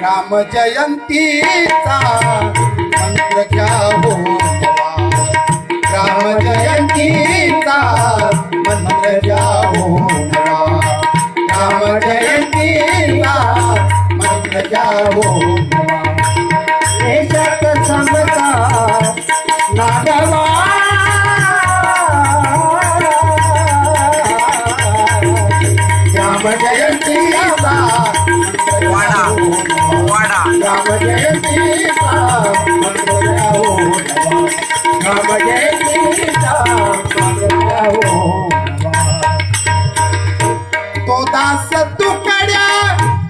राम जयंतीचा मंत्र घ्या हो नवा. राम जयंतीचा मंत्र घ्या हो नवा. राम जयंतीचा मंत्र घ्या हो नवा. देशात समता नागवा राम जयंतीचा वाडा वाडा राम जयंतीचा मंत्र घ्या हो नवा. राम जयंतीचा मंत्र घ्या हो नवा. तो दास तुकड्या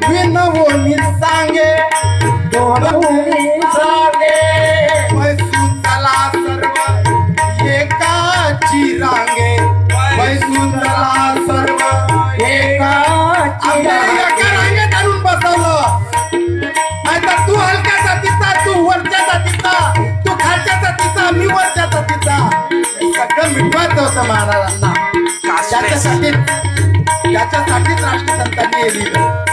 विनवून सांगे दोनवून सांगे वैसुंतला सर्व एकाची रांगे. वैसुंतला सर्व एकाची रांगे धरून बसवलं. आता तू हलक्या जातीचा, तू वरच्या जातीचा, तू खालच्या जातीचा, मी वरच्या जातीचा, सगळं मिटवायचं होतं महाराजांना. त्याच्यासाठीच राष्ट्रसंतांनी हे लिहिलं.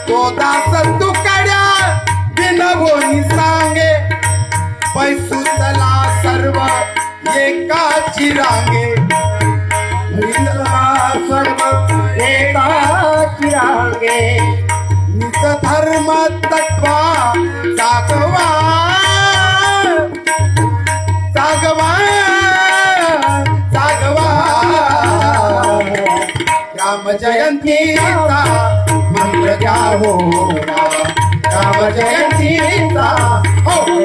तो दास तुकड्या विनवून सांगे पैसुतला सर्व एकाची रांगे. पैसुतला सर्व एकाची रांगे. निज धर्म तत्वा जागवा जागवा जागवा. राम जयंतीचा मंत्र घ्या हो नवा. राम जयंतीचा हो